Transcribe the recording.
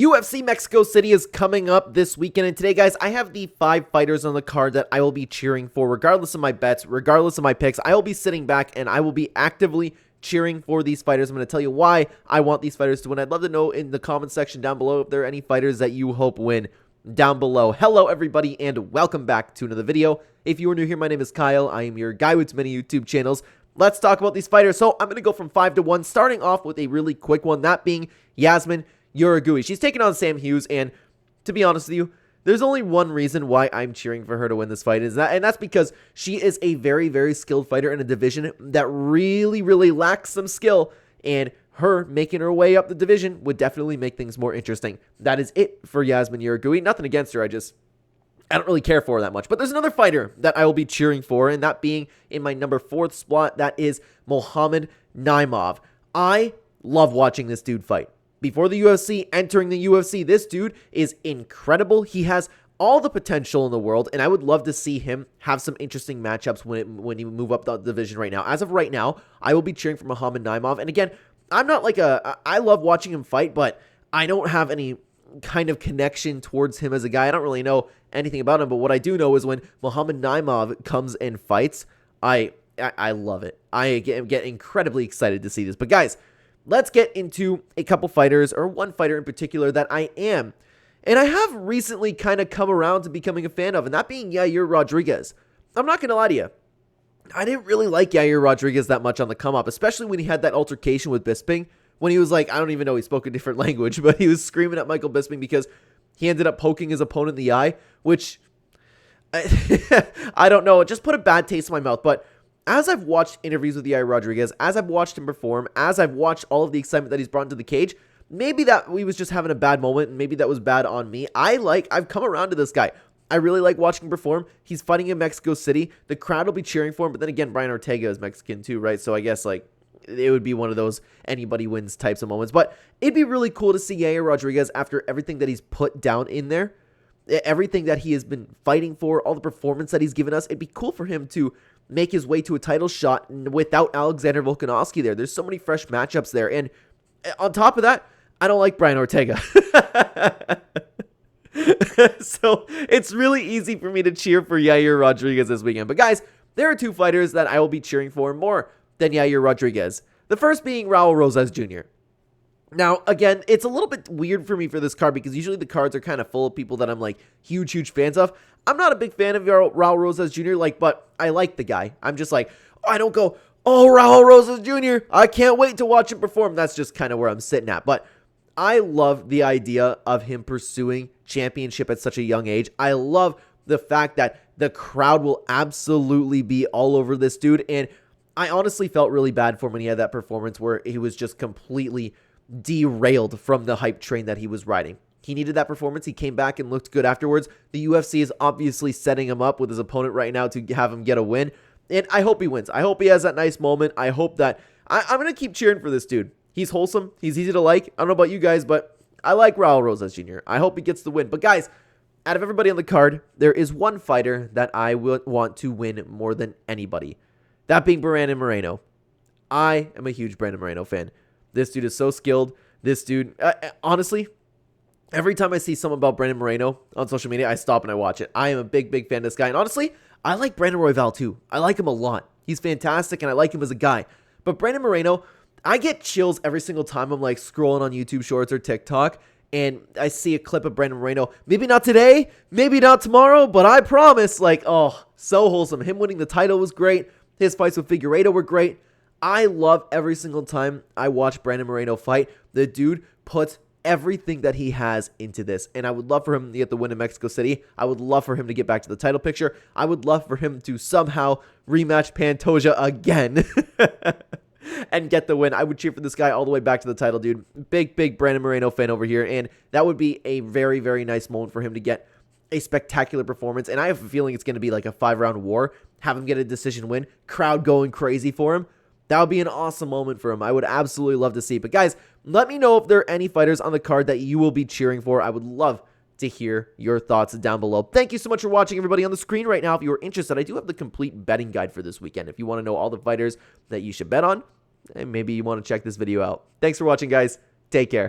UFC Mexico City is coming up this weekend, and today, guys, I have the 5 fighters on the card that I will be cheering for, regardless of my bets, regardless of my picks. I will be sitting back, and I will be actively cheering for these fighters. I'm going to tell you why I want these fighters to win. I'd love to know in the comment section down below if there are any fighters that you hope win down below. Hello, everybody, and welcome back to another video. If you are new here, my name is Kyle. I am your guy with many YouTube channels. Let's talk about these fighters. So I'm going to go from 5 to 1, starting off with a really quick one, that being Yazmin Jauregui. She's taking on Sam Hughes, and to be honest with you, there's only one reason why I'm cheering for her to win this fight, and that's because she is a very, very skilled fighter in a division that really, really lacks some skill, and her making her way up the division would definitely make things more interesting. That is it for Yazmin Jauregui. Nothing against her, I don't really care for her that much. But there's another fighter that I will be cheering for, and that being in my number 4th spot, that is Mohamed Naimov. I love watching this dude fight. Before the UFC, entering the UFC, this dude is incredible. He has all the potential in the world, and I would love to see him have some interesting matchups when you move up the division right now. As of right now, I will be cheering for Mohamed Naimov. And again, I'm not like I love watching him fight, but I don't have any kind of connection towards him as a guy. I don't really know anything about him, but what I do know is when Mohamed Naimov comes and fights, I love it. I get incredibly excited to see this. But guys, let's get into a couple fighters, or one fighter in particular that I am, and I have recently kind of come around to becoming a fan of, and that being Yair Rodriguez. I'm not going to lie to you. I didn't really like Yair Rodriguez that much on the come up, especially when he had that altercation with Bisping, when he was like, I don't even know, he spoke a different language, but he was screaming at Michael Bisping because he ended up poking his opponent in the eye, which, I don't know, it just put a bad taste in my mouth. But as I've watched interviews with Yair Rodriguez, as I've watched him perform, as I've watched all of the excitement that he's brought into the cage, maybe that we was just having a bad moment, and maybe that was bad on me. I've come around to this guy. I really like watching him perform. He's fighting in Mexico City. The crowd will be cheering for him, but then again, Brian Ortega is Mexican too, right? So I guess like it would be one of those anybody wins types of moments. But it'd be really cool to see Yair Rodriguez after everything that he's put down in there, everything that he has been fighting for, all the performance that he's given us. It'd be cool for him to make his way to a title shot without Alexander Volkanovski there. There's so many fresh matchups there. And on top of that, I don't like Brian Ortega. So it's really easy for me to cheer for Yair Rodriguez this weekend. But guys, there are 2 fighters that I will be cheering for more than Yair Rodriguez. The first being Raul Rosas Jr. Now, again, it's a little bit weird for me for this card because usually the cards are kind of full of people that I'm like huge fans of. I'm not a big fan of Raul Rosas Jr., but I like the guy. I'm just like, I don't go, oh, Raul Rosas Jr., I can't wait to watch him perform. That's just kind of where I'm sitting at. But I love the idea of him pursuing championship at such a young age. I love the fact that the crowd will absolutely be all over this dude. And I honestly felt really bad for him when he had that performance where he was just completely derailed from the hype train that he was riding. He needed that performance. He came back and looked good afterwards. The UFC is obviously setting him up with his opponent right now to have him get a win. And I hope he wins. I hope he has that nice moment. I hope that I'm going to keep cheering for this dude. He's wholesome. He's easy to like. I don't know about you guys, but I like Raul Rosas Jr. I hope he gets the win. But guys, out of everybody on the card, there is one fighter that I would want to win more than anybody. That being Brandon Moreno. I am a huge Brandon Moreno fan. This dude is so skilled. This dude, honestly, every time I see something about Brandon Moreno on social media, I stop and I watch it. I am a big fan of this guy. And honestly, I like Brandon Royval too. I like him a lot. He's fantastic, and I like him as a guy. But Brandon Moreno, I get chills every single time I'm like scrolling on YouTube Shorts or TikTok, and I see a clip of Brandon Moreno. Maybe not today, maybe not tomorrow, but I promise, like, oh, so wholesome. Him winning the title was great. His fights with Figueiredo were great. I love every single time I watch Brandon Moreno fight. The dude puts everything that he has into this, and I would love for him to get the win in Mexico City. I would love for him to get back to the title picture. I would love for him to somehow rematch Pantoja again and get the win. I would cheer for this guy all the way back to the title, dude. Big Brandon Moreno fan over here, and that would be a very, very nice moment for him to get a spectacular performance, and I have a feeling it's going to be like a 5-round war. Have him get a decision win, crowd going crazy for him. That would be an awesome moment for him. I would absolutely love to see. But guys, let me know if there are any fighters on the card that you will be cheering for. I would love to hear your thoughts down below. Thank you so much for watching, everybody. On the screen right now, if you are interested, I do have the complete betting guide for this weekend. If you want to know all the fighters that you should bet on, and maybe you want to check this video out. Thanks for watching, guys. Take care.